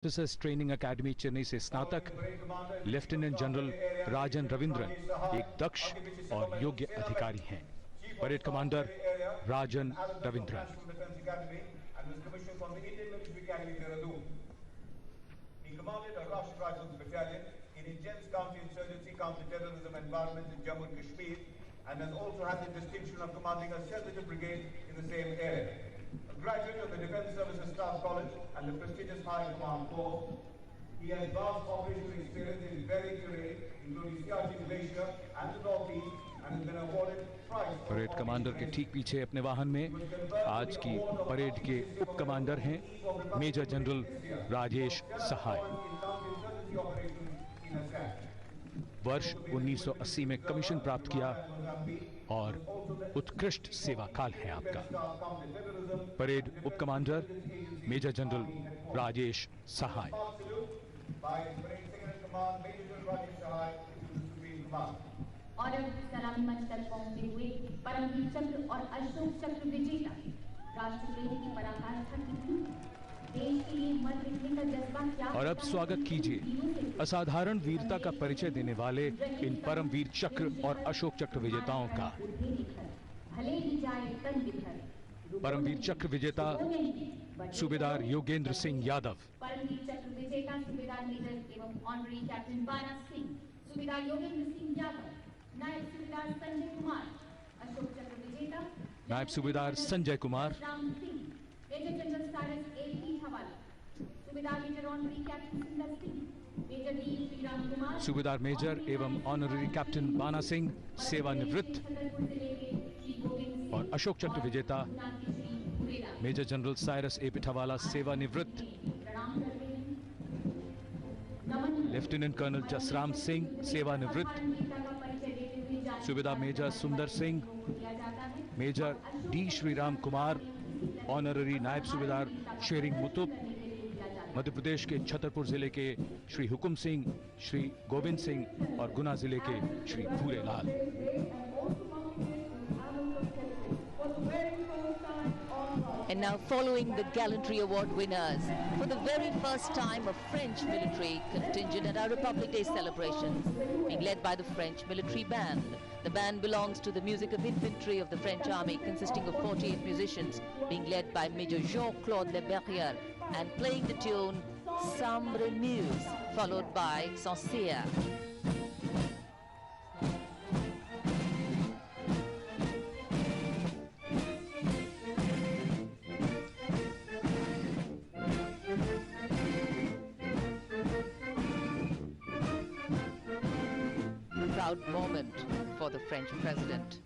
Officers training academy Chennai से स्नातक lieutenant general राजन रविंद्रन एक दक्ष और योग्य अधिकारी हैं। Parade commander Rajan Ravindran. He commanded a Russian Rifles battalion in intense counter-insurgency, counter-terrorism environment in Jammu and Kashmir, and has also had the distinction of commanding a sensitive brigade in the same area. A graduate of the Defence Services Staff College and the prestigious High Command Corps, he has vast operational experience in varied terrain, including Siachen Glacier and the Northeast, and has been awarded thrice. Parade commander के ठीक पीछे अपने वाहन में आज की parade के उप कमांडर हैं मेजर जनरल राजेश सहाय। वर्ष 1980 में कमीशन प्राप्त किया और उत्कृष्ट सेवा काल है आपका। परेड उप कमांडर मेजर जनरल राजेश सहाय। और अब सलामी मंच तक पहुंचते हुए परमवीर चक्र और अशोक चक्र विजेता राष्ट्रप्रेम की पराकाष्ठा की थी। देश के लिए मर लिखने का जज्बा क्या। और अब स्वागत कीजिए असाधारण वीरता का परिचय देने वाले इन परमवीर चक्र और अशोक चक्र विजेताओं का। भले ही जाए तन बिखर। परमवीर चक्र विजेता सूबेदार योगेंद्र सिंह यादव। परमवीर चक्र विजेता सूबेदार मेजर एवं ऑनरी कैप्टन बाना सिंह, सूबेदार योगेंद्र सिंह यादव, नायब सूबेदार संजय कुमार, अशोक चक्र विजेता Naib Subedar Sanjay Kumar, major general Cyrus A.P. हवाला, Subedar major honorary captain Sundar Singh, major D Shriram Kumar, Subedar major एवं ऑनरी कैप्टन बाना सिंह सेवानिवृत्त, और अशोक चक्र विजेता मेजर जनरल साइरस A.P. हवाला सेवानिवृत्त, लेफ्टिनेंट कर्नल जसराम सिंह सेवानिवृत्त, सूबेदार major Sundar Singh, major D Shriram Kumar, honorary नायब सूबेदार शेरिंग मुतुब, मध्य प्रदेश के छतरपुर जिले के श्री हुकुम सिंह, श्री गोविंद सिंह और गुना जिले के Shri Bhurelal. And now following the Gallantry Award winners, for the very first time a French military contingent at our Republic Day celebrations, being led by the French military band. The band belongs to the Music of Infantry of the French Army, consisting of 48 musicians, being led by Major Jean-Claude Le Berrier, and playing the tune Sambre Muse, followed by Saint-Cyr. Proud moment for the French president.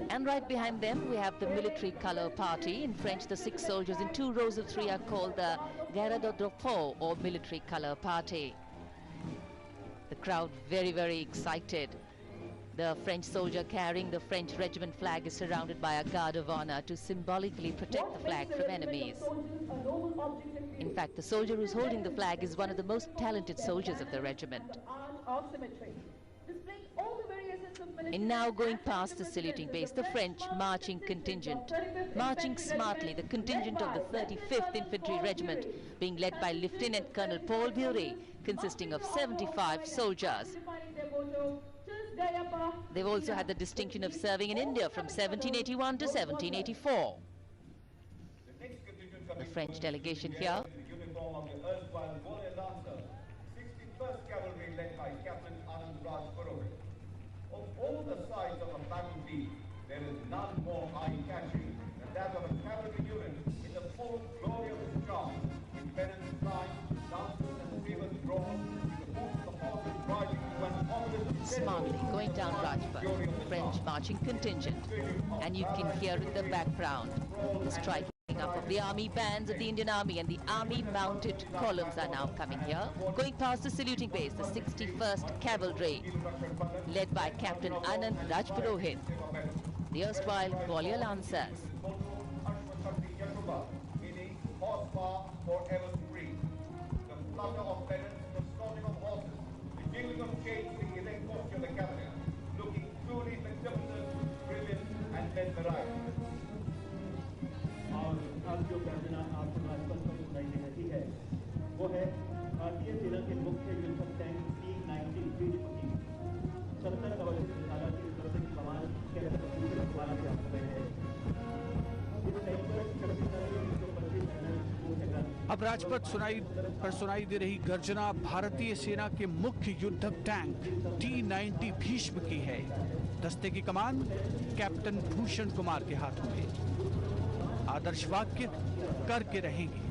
And right behind them we have the military color party. In French, the 6 soldiers in 2 rows of 3 are called the Garde de Drapeau, or military color party. The crowd very, very excited. The French soldier carrying the French regiment flag is surrounded by a guard of honor to symbolically protect the flag from enemies. In fact, the soldier who's holding the flag is one of the most talented soldiers of the regiment. And now going past the saluting base, the French marching contingent. Marching smartly, the contingent of the 35th Infantry Regiment, being led by Lieutenant Colonel Paul Bury, consisting of 75 soldiers. They've also had the distinction of serving in India from 1781 to 1784. The French delegation here. Of all the sides of a battlefield, there is none more eye-catching than that of a cavalry unit in the full glory of its charge. In pennants flying, lances and sabers drawn, the hoofs of horses riding to an obelisk. Smartly going down Rajpath, French marching contingent. And you can hear in the background the striking up of the army bands of the Indian Army, and the army mounted columns are now coming here. Going past the saluting base, the 61st Cavalry, led by Captain Anand Rajpurohit, the erstwhile Gwalior Lancers. Meaning horsepower forever free. The flutter of pennants, the snorting of horses, the jingling of chains, the elect costume of the cavalier, looking truly magnificent, brilliant, and mesmerizing. और अब जो गर्जना आपको राजपथ पर सुनाई दे रही है वो है भारतीय सेना के मुख्य युद्धक टैंक T-90 भीष्म की 70 कवच विशाला की विध्वंसक कमान के दूसरे कमान के हाथ में है। इस टैंक पर शक्तिशाली 125 टन अब राजपथ सुनाई दे रही गर्जना भारतीय सेना के मुख्य युद्धक टैंक T-90 भीष्म की है। दस्ते की कमान कैप्टन भूषण कुमार के हाथों में। आदर्श वाक्य करके रहेंगे।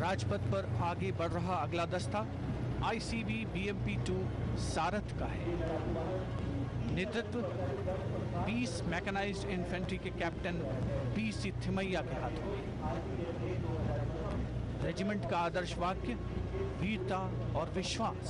राजपथ पर आगे बढ़ रहा अगला दस्ता ICB BMP-2 सारथ का है। नेतृत्व 20 मैकेनाइज्ड इन्फेंट्री के कैप्टन BC थिमैया के हाथों में। रेजिमेंट का आदर्श वाक्य वीरता और विश्वास।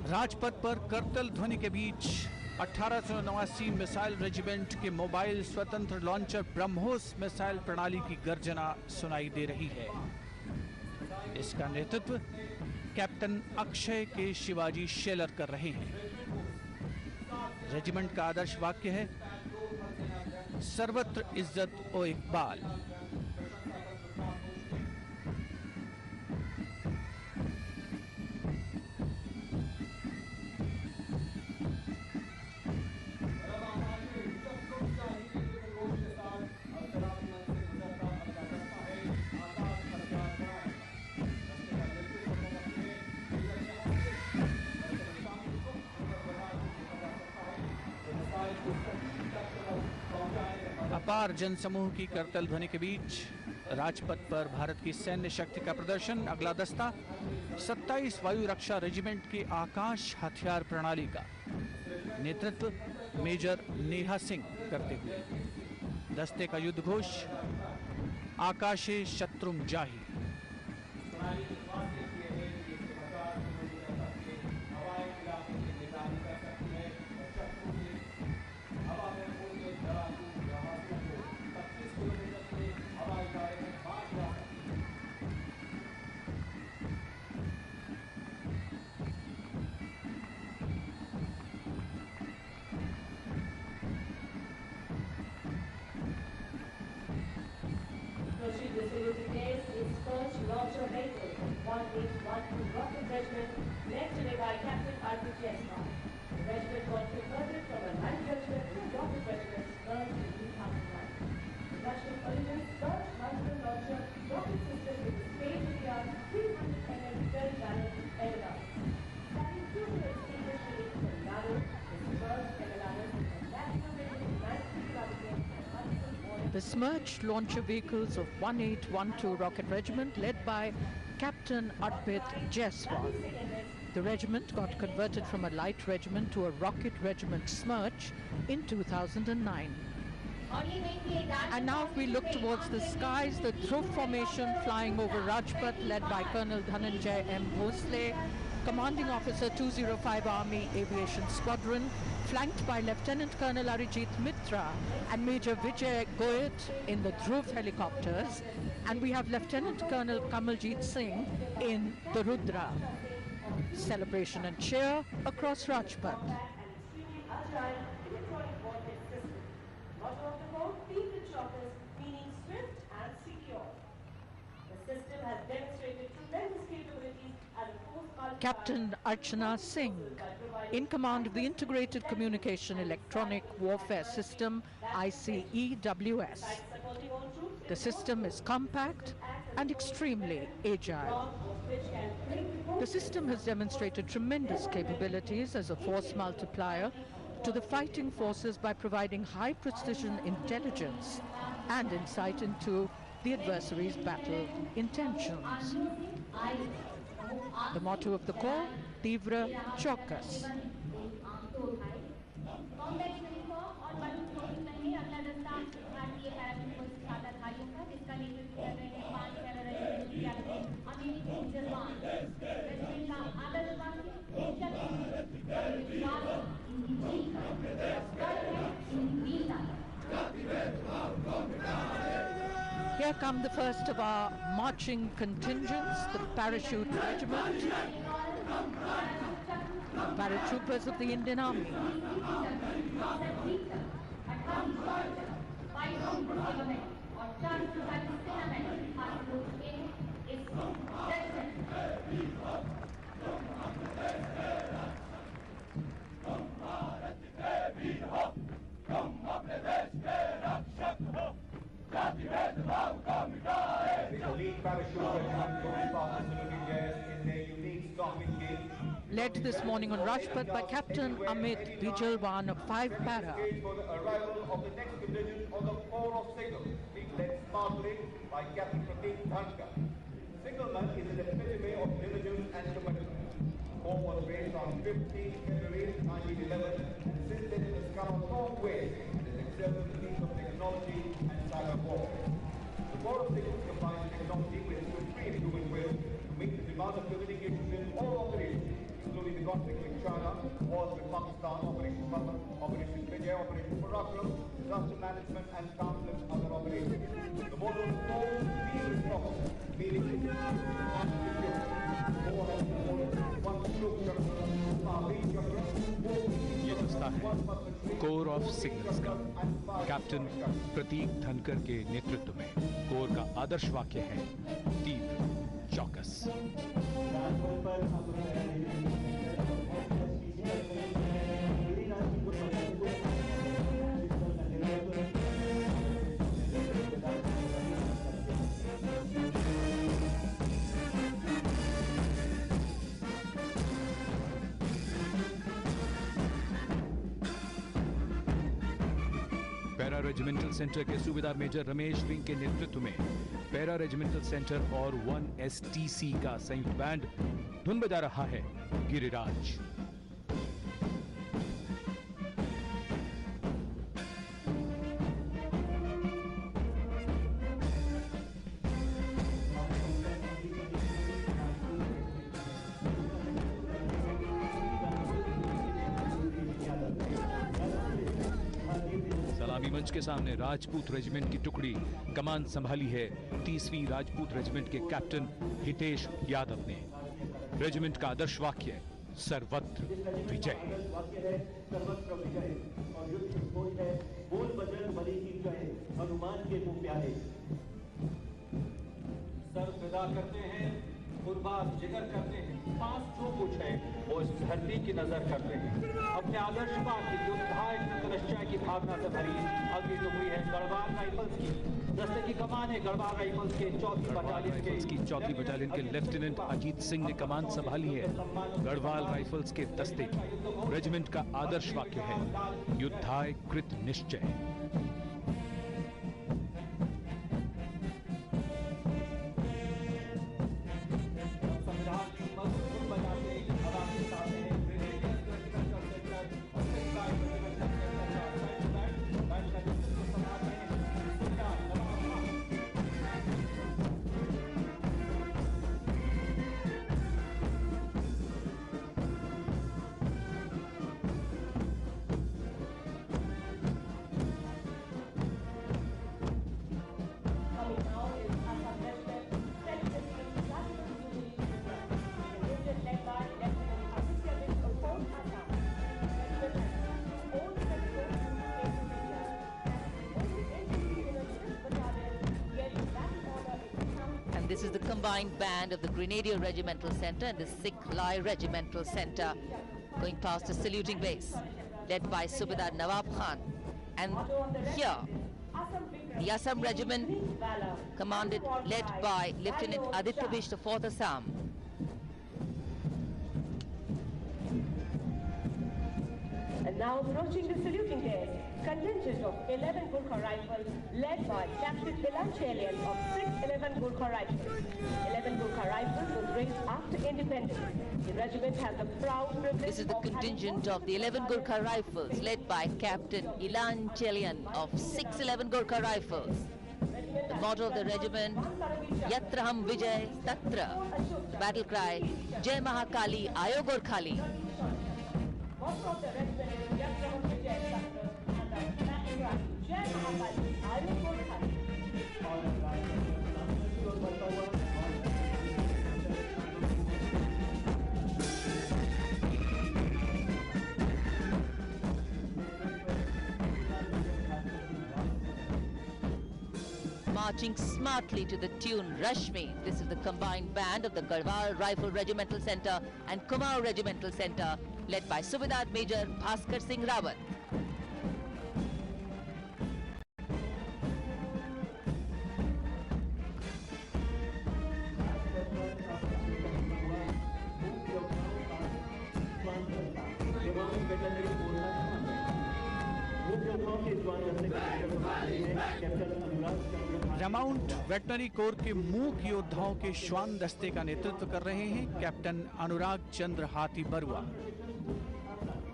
राजपथ पर करतल ध्वनि के बीच 1889 मिसाइल रेजिमेंट के मोबाइल स्वतंत्र लॉन्चर ब्रह्मोस मिसाइल प्रणाली की गर्जना सुनाई दे रही है। इसका नेतृत्व कैप्टन अक्षय के शिवाजी शेलर कर रहे हैं। रेजिमेंट का आदर्श वाक्य है सर्वत्र इज्जत ओ इकबाल। अपार जनसमूह की करतल ध्वनि के बीच राजपथ पर भारत की सैन्य शक्ति का प्रदर्शन। अगला दस्ता 27 वायु रक्षा रेजिमेंट के आकाश हथियार प्रणाली का। नेतृत्व मेजर नेहा सिंह करते हुए। दस्ते का युद्ध घोष आकाशे शत्रुम जाहि। Launcher vehicle 1812 Rocket Regiment, led today by Captain Arthur Jesma. The regiment was converted from a light regiment to a rocket regiment early in 2009. The National Police's first multiple-launcher rocket system with the state-of-the-art 300 mm very balanced LLRs. Having two extinguished units for Milano, the first LLRs and maximum range of 93 kilometers and multiple more. The Smerch launcher vehicles of 1812 Rocket Regiment led by Captain Arpit Jaiswal. The regiment got converted from a light regiment to a rocket regiment Smerch in 2009. And now if we look towards the skies, the Dhruv formation flying over Rajpath led by Colonel Dhananjay M. Bhosle, Commanding Officer 205 Army Aviation Squadron, flanked by Lieutenant Colonel Arijit Mitra and Major Vijay Goyat in the Dhruv helicopters, and we have Lieutenant Colonel Kamaljit Singh in the Rudra. Celebration and cheer across Rajpath. Captain Archana Singh, in command of the Integrated Communication Electronic Warfare System, ICEWS. The system is compact and extremely agile. The system has demonstrated tremendous capabilities as a force multiplier to the fighting forces by providing high precision intelligence and insight into the adversary's battle intentions. The motto of the Corps, Tivra Chaukas. Here come the first of our marching contingents, the Parachute Regiment, paratroopers of the Indian Army. Led this morning on Rajpath by Captain Amit Bijalwan of 5 Para. For the arrival of the next division on the Corps of Signals, being led smartly by Captain Pratik Dhankar. Signalman is an epitome of diligence and commitment. Corps was raised on 15 February 1911, and since then it has come a long way and has excelled in the field of technology and cyber warfare. The Corps of Signals combines technology with supreme human will to meet the demands of communication in all operations, including the conflict with China, wars with Pakistan, Operation Baba, Operation Vijay, Operation Parakram, disaster management, and countless other operations. The motto of all field proper, meaning and secure. ये दस्ता है core of signals का captain प्रतीक धनकर के नेतृत्व में। Core का आदर्श वाक्य है तीव्र चौकस। पैरा रेजिमेंटल सेंटर के सूबेदार मेजर रमेश सिंह के नेतृत्व में पैरा रेजिमेंटल सेंटर और 1STC का संयुक्त बैंड धुन बजा रहा है गिरिराज। मंच के सामने राजपूत रेजिमेंट की टुकड़ी कमान संभाली है 30वीं राजपूत रेजिमेंट के कैप्टन हितेश यादव ने। रेजिमेंट का आदर्श वाक्य सर्वत्र विजय। सर्वत्र विजय और युद्ध घोष है बोल बजरंग बली की जय हनुमान के मुंह प्यारे। सर विदा करते हैं, कुर्बान जिगर करते हैं, पास जो कुछ है वो इस धरती की नजर करते हैं। अपने आदर्श की युद्धाय निश्चय की भावना से भरी अगली टुकड़ी है गढ़वाल राइफल्स की। दस्ते की कमान है गढ़वाल राइफल्स के चौथी बटालियन के लेफ्टिनेंट अजीत सिंह ने कमान संभाली है गढ़वाल राइफल्स के दस्ते की। रेजिमेंट का आदर्श वाक्य है युद्धाय कृत निश्चय। This is the combined band of the Grenadier Regimental Centre and the Sikh Lai Regimental Centre going past the saluting base, led by Subedar Nawab Khan. And here, the Assam Regiment, led by Lieutenant Aditya Bish, the 4th Assam. And now approaching the saluting desk, contingent of 11 Gurkha Rifles led by Captain Ilan Chelian of 611 Gurkha Rifles. 11 Gurkha Rifles was raised after independence. The regiment has the proud privilege. This is the contingent of the 11 Gurkha Rifles led by Captain Ilan Chelian of 611 Gurkha Rifles. The motto of the regiment, Yatra Hum Vijay Tatra. Battle cry, Jai Mahakali Ayo Gorkhali. Motto of the regiment is Yatra Hum Vijay Tatra. And the battle cry, Jai Mahakali Ayo Gorkhali. Marching smartly to the tune Rashmi. This is the combined band of the Garhwal Rifle Regimental Centre and Kumaon Regimental Centre, led by Subedar Major Bhaskar Singh Rawat. Remount veterinary corps के मूक योद्धाओं के श्वान दस्ते का नेतृत्व कर रहे हैं कैप्टन अनुराग चंद्र हाथी बरुआ।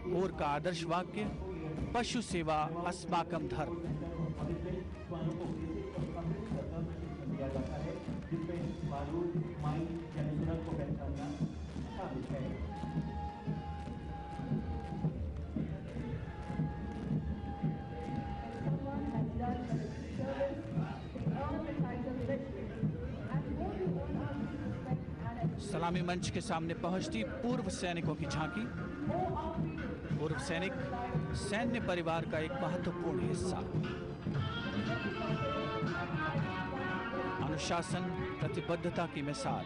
कोर का आदर्श वाक्य, पशु सेवा अस्माकम धर्म। सलामी मंच के सामने पहुंचती पूर्व सैनिकों की झांकी। पूर्व सैनिक सैन्य परिवार का एक महत्वपूर्ण हिस्सा। अनुशासन, प्रतिबद्धता की मिसाल।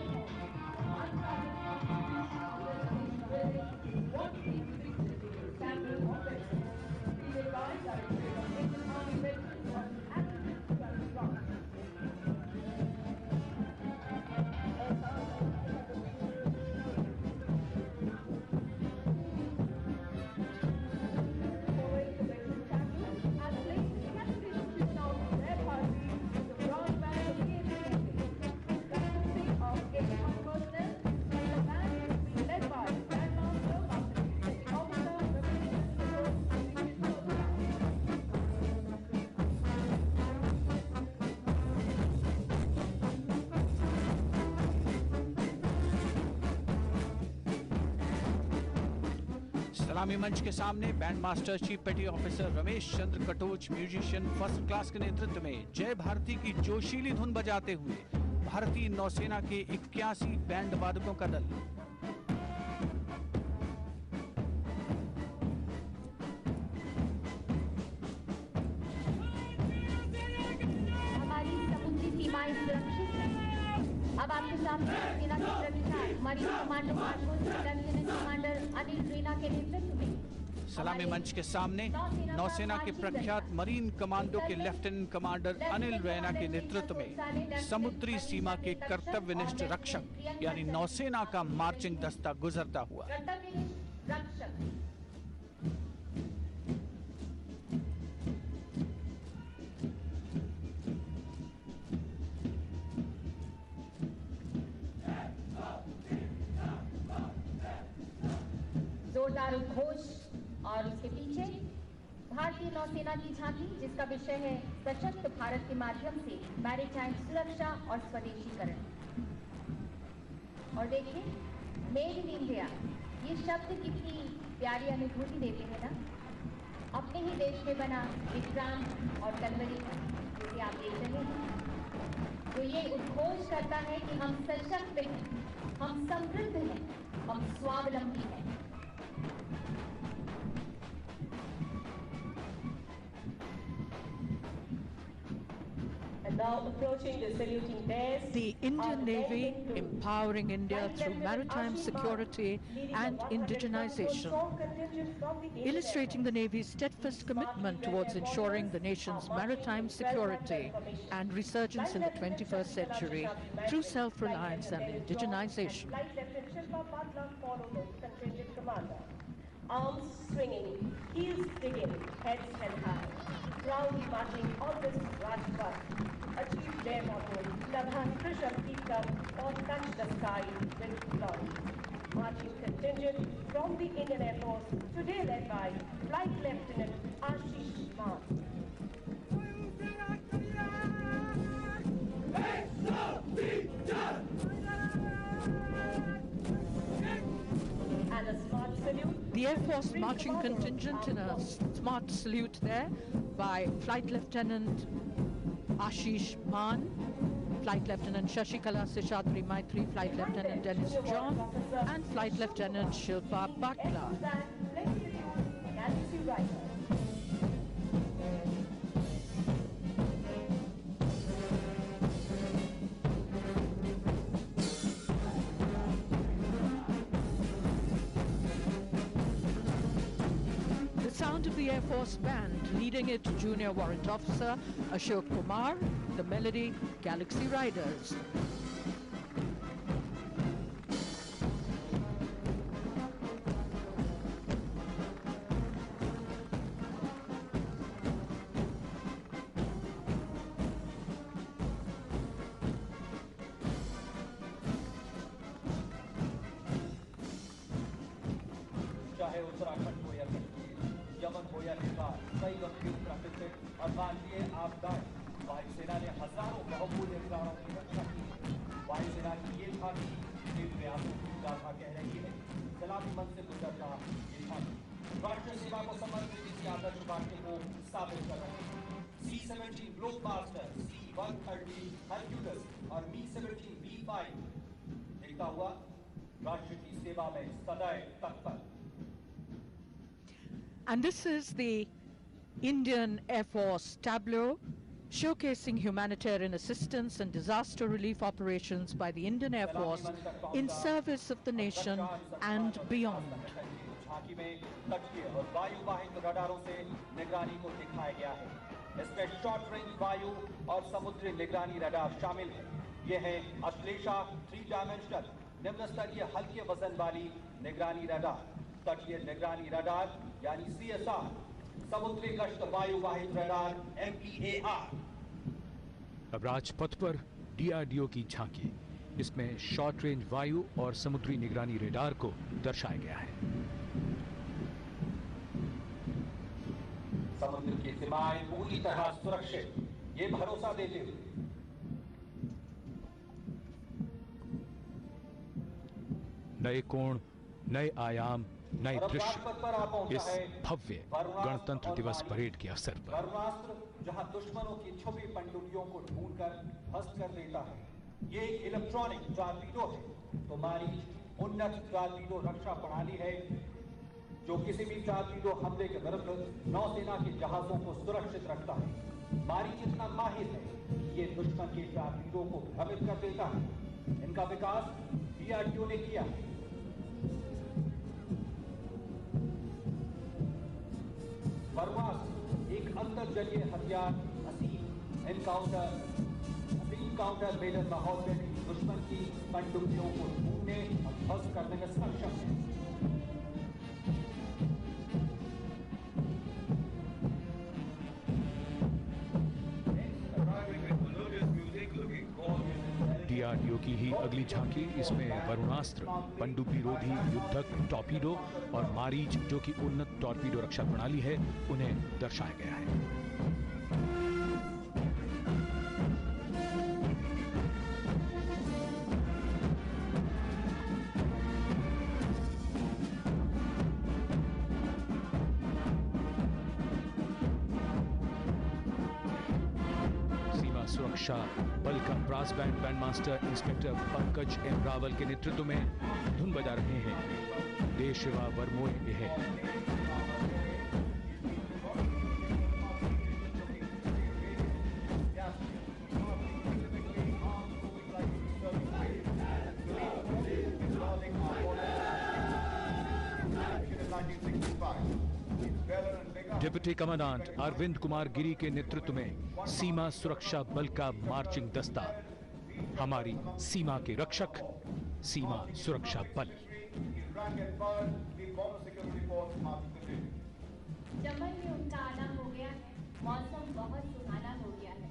सलामी मंच के सामने बैंड मास्टर चीफ पेटी officer Ramesh Chandra Katoch musician first class के नेतृत्व में जय भारती की जोशीली धुन बजाते हुए भारतीय नौसेना के 81 बैंड वादकों का दल। हमारी समुद्री सीमाएं सुरक्षित हैं। अब आपके सामने सेना की सुरक्षा marine commando lieutenant commander Anil Raina के नेतृत्व में। सलामी मंच के सामने नौसेना के प्रख्यात मरीन कमांडो के लेफ्टिनेंट कमांडर अनिल रैना के नेतृत्व में समुद्री सीमा के कर्तव्यनिष्ठ रक्षक यानी नौसेना का मार्चिंग दस्ता गुजरता हुआ। जोरदार उद्घोष और उसके पीछे भारतीय नौसेना की झांकी, जिसका विषय है सशक्त भारत के माध्यम से मैरीटाइम सुरक्षा और स्वदेशीकरण। और देखिए, मेड इन इंडिया, ये शब्द कितनी प्यारी अनुभूति देते हैं ना। अपने ही देश में बना विक्रांत और कलवरी, जिसे आप देख रहे हैं, तो ये उद्घोष करता है कि हम सशक्त हैं, हम समृद्ध हैं, हम स्वावलंबी हैं। Now approaching the saluting desk. The Indian Navy empowering India through maritime security and indigenization, illustrating the Navy's steadfast commitment towards ensuring the nation's maritime security and resurgence in the 21st century through self-reliance and indigenization. Flight Lieutenant Shilpa Patla followed the contingent commander. Arms swinging, heels digging, heads held high. Proudly marching on this Rajpath, achieved their motto, Labhan Krisham Tikam, or touch the sky with glory. Marching contingent from the Indian Air Force, today led by Flight Lieutenant Ashish Maan. And a smart salute. The Air Force marching contingent in a smart salute there by Flight Lieutenant Ashish Maan, Flight Lieutenant Shashikala Seshadri Maitri, Flight Lieutenant Dennis John, and Flight Lieutenant Shilpa Patla. Galaxy Rider. Sound of the Air Force Band, leading it Junior Warrant Officer Ashok Kumar, the melody Galaxy Riders. चाहे उत्तराखंड हो या Kashmir, Yemen हो या नेपाल, कई गंभीर प्राकृतिक और मानवीय आपदाएं, वायुसेना ने हजारों बहुमूल्य प्राणों की रक्षा की। वायुसेना की ये थाती इन प्रयासों की गाथा कह रही है। सलामी मन से गुजरता ये थाती राष्ट्रीय सेवा को समर्पित इस आदर्श वाक्य को साबित कर रहे हैं। C-17 ग्लोबमास्टर, C-130 हरक्यूलिस और Mi-17 V5 दिखता हुआ राष्ट्र की सेवा में सदैव तत्पर। And this is the Indian Air Force tableau showcasing humanitarian assistance and disaster relief operations by the Indian Air Force in service of the nation and beyond. झांकी में तटीय और वायुवाहित रडारों से निगरानी को दिखाया गया है। इसमें शॉर्ट रेंज वायु और समुद्री निगरानी रडार शामिल है। ये है अश्लेषा 3 डायमेंशनल निम्न स्तरीय हल्के वजन वाली निगरानी रडार, तटीय निगरानी रडार यानी CSR, समुद्री गश्त वायुवाहित रडार MPAR। अब राजपथ पर DRDO की झांकी, इसमें शॉर्ट रेंज वायु और समुद्री निगरानी रेडार को दर्शाया गया है। समुद्र की सीमाएं पूरी तरह सुरक्षित, ये भरोसा देते हुए नए कोण, नए आयाम, नए दृश्य इस भव्य गणतंत्र दिवस परेड के अवसर पर। वरुणास्त्र जहां दुश्मनों की छुपी पनडुब्बियों को ढूंढकर ध्वस्त कर देता है, ये एक इलेक्ट्रॉनिक टॉर्पीडो है। तो मारीच उन्नत टॉर्पीडो रक्षा प्रणाली है जो किसी भी टॉर्पीडो हमले के विरुद्ध नौसेना के जहाजों को सुरक्षित रखता है। मारीच इतना माहिर है कि ये दुश्मन के टॉर्पीडो को भ्रमित कर देता है। इनका विकास DRDO ने किया है। वरुणास्त्र एक अंतर्जलीय हथियार, असीम काउंटर मेजर माहौल में दुश्मन की पनडुब्बियों को ढूंढने और ध्वस्त करने में सक्षम है। DRDO की ही अगली झांकी, इसमें वरुणास्त्र, पनडुब्बी रोधी युद्धक टॉर्पीडो और मारीच जो कि उन्नत टॉर्पीडो रक्षा प्रणाली है, उन्हें दर्शाया गया है। सुरक्षा बल का brass band bandmaster inspector Pankaj M Rawal के नेतृत्व में धुन बजा रहे हैं। देश सेवा वरमोह है। डिप्टी कमांडेंट अरविंद कुमार गिरी के नेतृत्व में सीमा सुरक्षा बल का मार्चिंग दस्ता, हमारी सीमा के रक्षक, सीमा सुरक्षा बल। चमन में उनका आना हो गया, मौसम बहुत सुहाना हो गया है।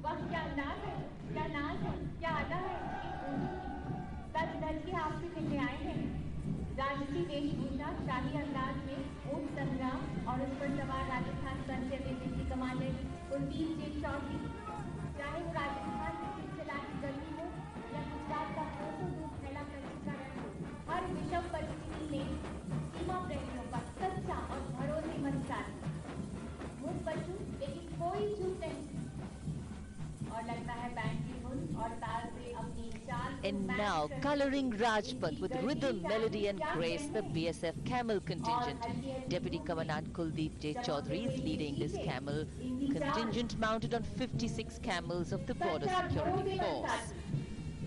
वह क्या अंदाज है, क्या नाज है, क्या अदा है, सच धज के आपसे मिलने आए हैं। राजसी वेशभूषा, शाही अंदाज में ऊंट संग्राम और उस पर सवार राजस्थान संचय डिप्टी कमांडेंट कुलदीप जे चौधरी, चाहे वो राजस्थान की खिलखिलाती गर्मी हो या गुजरात का कोसों दूर फैला प्रकृति हो, हर विषम परिस्थिति में सीमा प्रेमियों का सच्चा और भरोसेमंद साथी। मुझ बच्चों लेकिन कोई चूक नहीं, और लगता है बैंड की धुन और ताल से अपनी चाल। And now, coloring Rajpath with rhythm, melody and grace, the BSF Camel contingent. Deputy Commandant Kuldeep J. Chaudhary is leading this camel contingent mounted on 56 camels of the Border Security Force.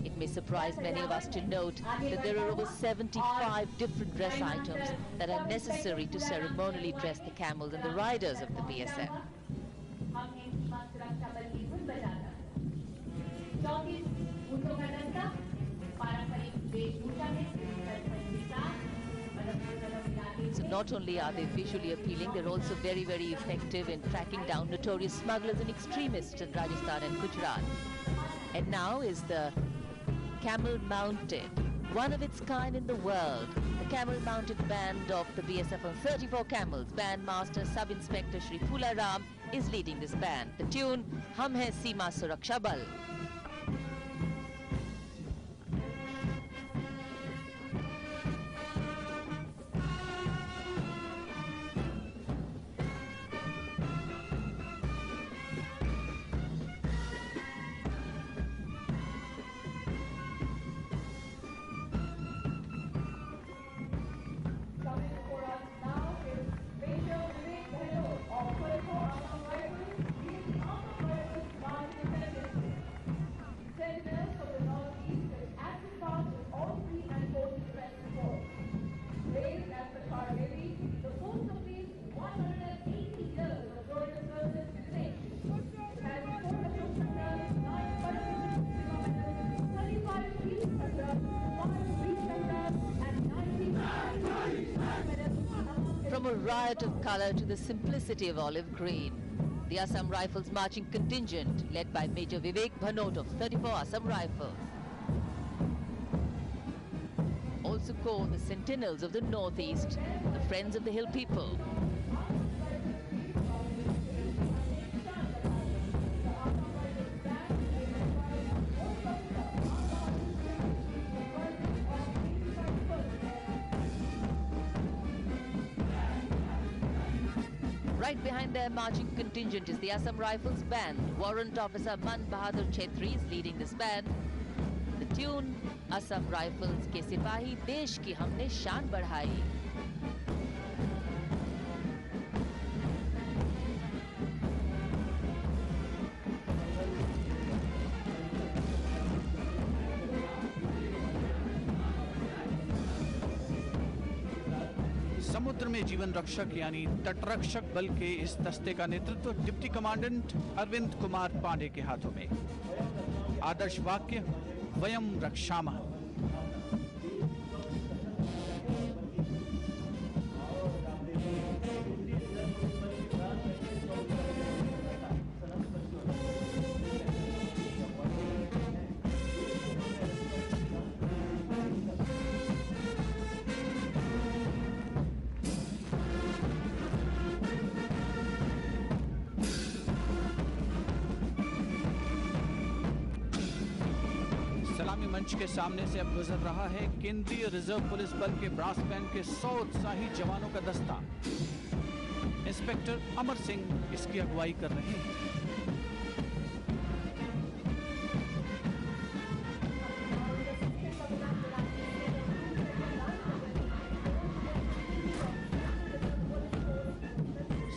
It may surprise many of us to note that there are over 75 different dress items that are necessary to ceremonially dress the camels and the riders of the BSF. So not only are they visually appealing, they're also very, very effective in tracking down notorious smugglers and extremists in Rajasthan and Gujarat. And now is the camel-mounted, one of its kind in the world, the camel-mounted band of the BSF on 34 camels. Band Master Sub-Inspector Shri Phula Ram is leading this band. The tune, Hum Hai Seema Suraksha Bal. From a riot of color to the simplicity of olive green, the Assam Rifles marching contingent led by Major Vivek Bhanot of 34 Assam Rifles, also called the Sentinels of the Northeast, the Friends of the Hill People. Right behind their marching contingent is the Assam Rifles band. Warrant Officer Man Bahadur Chetri is leading this band. The tune, Assam Rifles ke Sipahi, Desh ki humne shaan badhai. समुद्र में जीवन रक्षक यानी तटरक्षक बल के इस दस्ते का नेतृत्व डिप्टी कमांडेंट अरविंद कुमार पांडे के हाथों में। आदर्श वाक्य, वयम रक्षामः। सलामी मंच के सामने से अब गुजर रहा है केंद्रीय रिजर्व पुलिस बल के ब्रास बैंड के 100 उत्साही जवानों का दस्ता। इंस्पेक्टर अमर सिंह इसकी अगुवाई कर रहे हैं।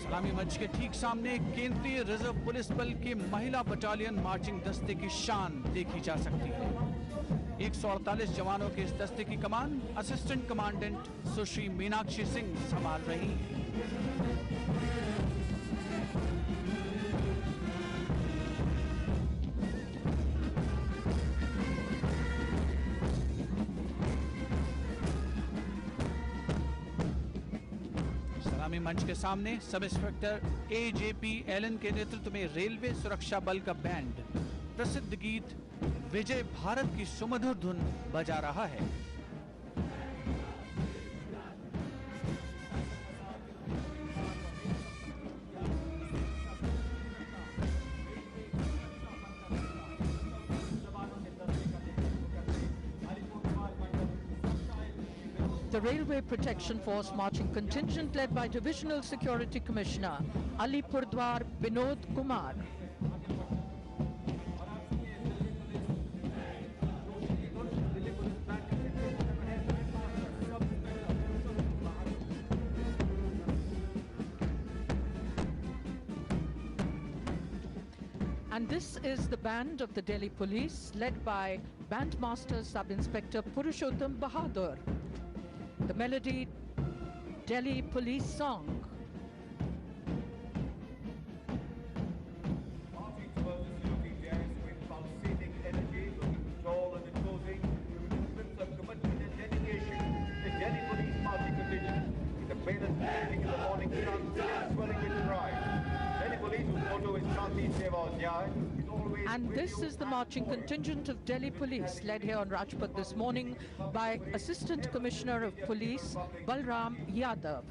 सलामी मंच के ठीक सामने केंद्रीय रिजर्व पुलिस बल के महिला बटालियन मार्चिंग दस्ते की शान देखी जा सकती है। 148 जवानों के इस दस्ते की कमान असिस्टेंट कमांडेंट सुश्री मीनाक्षी सिंह संभाल रही हैं। सलामी मंच के सामने सब इंस्पेक्टर AJP एलन के नेतृत्व में रेलवे सुरक्षा बल का बैंड प्रसिद्ध गीत विजय भारत की सुमधुर धुन बजा रहा है। The Railway Protection Force marching contingent led by Divisional Security Commissioner Alipurdwar Binod Kumar. And this is the band of the Delhi Police led by Bandmaster Sub-Inspector Purushottam Bahadur. The melody, Delhi Police Song. Marching towards the saluting jazz with pulsating energy, looking tall and imposing, with movements of commitment and dedication, the Delhi Police marching contingent, with the balance blazing in the morning sun, still swelling with pride. Delhi Police, whose motto is Shanti Seva Nyay, is always. And this is the marching contingent of Delhi Police, led here on Rajpath this morning by Assistant Commissioner of Police Balram Yadav.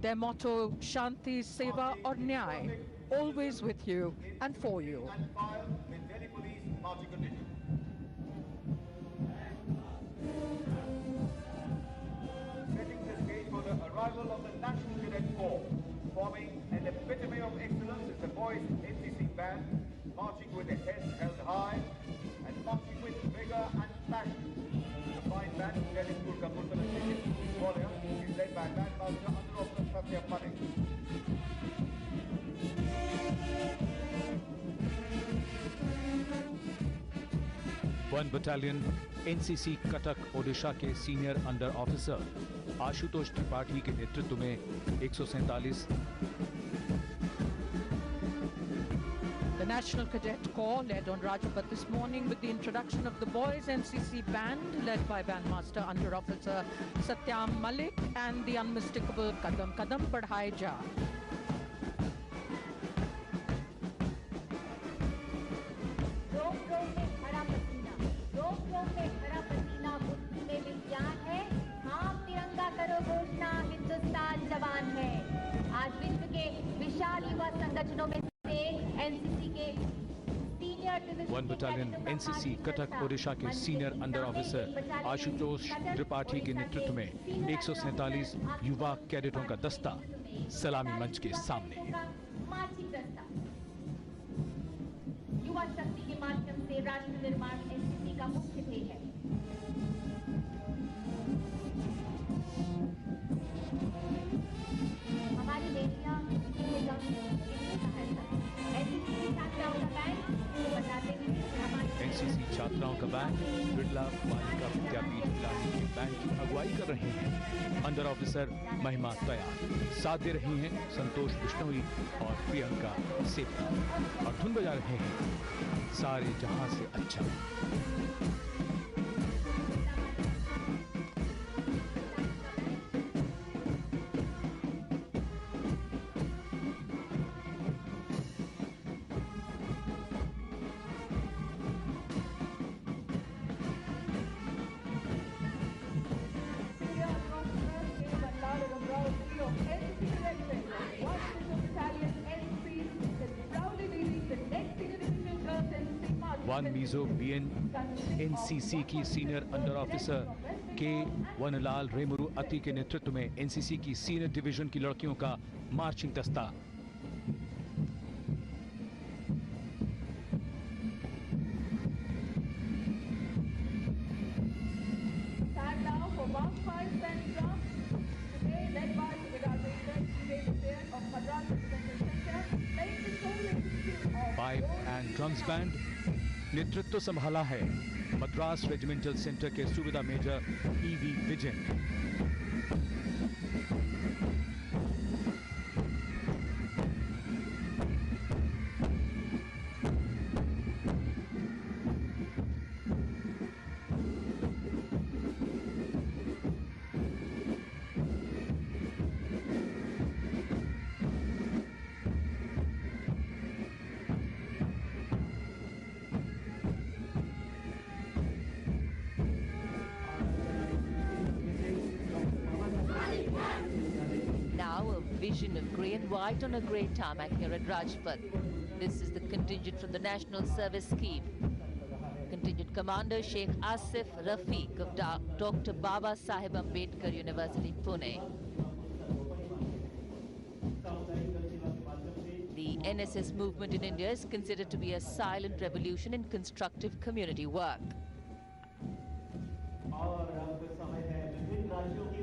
Their motto, Shanti, Seva or Nyay, always with you and for you. And file with Delhi Police marching contingent. Setting the stage for the arrival of the National Cadet Corps, forming an epitome of excellence is the boys' NCC band, marching with their heads held high and marching with vigor and passion. The fine band of Delhi School Kapurthala Station, Gwalior, is led by Bandmaster Under Officer Satya Panik. One battalion NCC Cuttack Odisha के senior under officer Ashutosh Tripathi के नेतृत्व में 147 The National Cadet Corps led on Rajpath this morning with the introduction of the boys' NCC band led by Bandmaster Under Officer Satyam Malik and the unmistakable Kadam Kadam Padhai Ja. One battalion NCC Cuttack Odisha के senior under officer Ashutosh Tripathi के नेतृत्व में 147 युवा कैडेटों का दस्ता सलामी मंच के सामने। युवा शक्ति के माध्यम से राष्ट्र निर्माण NCC का मुख्य ध्येय है। हमारी बेटियां NCC छात्राओं का बैंड बिरला बालिका विद्यापीठ इलाके के बैंड की अगुवाई कर रहे हैं अंडर ऑफिसर महिमा तैयार, साथ दे रही हैं संतोष बिश्नोई और प्रियंका सेप्ता और धुन बजा रहे हैं सारे जहां से अच्छा। वन मीजो BN NCC की सीनियर अंडर ऑफिसर के वनलाल रेमुरु अति के नेतृत्व में NCC की सीनियर डिवीजन की लड़कियों का मार्चिंग दस्ता। पाइप एंड ड्रम्स बैंड नेतृत्व संभाला है मद्रास रेजिमेंटल सेंटर के सुविधा मेजर EV विजन। grey and white on a grey tarmac here at Rajpath. This is the contingent from the National Service Scheme. Contingent Commander Sheikh Asif Rafiq of Dr. Baba Saheb Ambedkar University, Pune. The NSS movement in India is considered to be a silent revolution in constructive community work. और अब समय है विभिन्न राज्यों की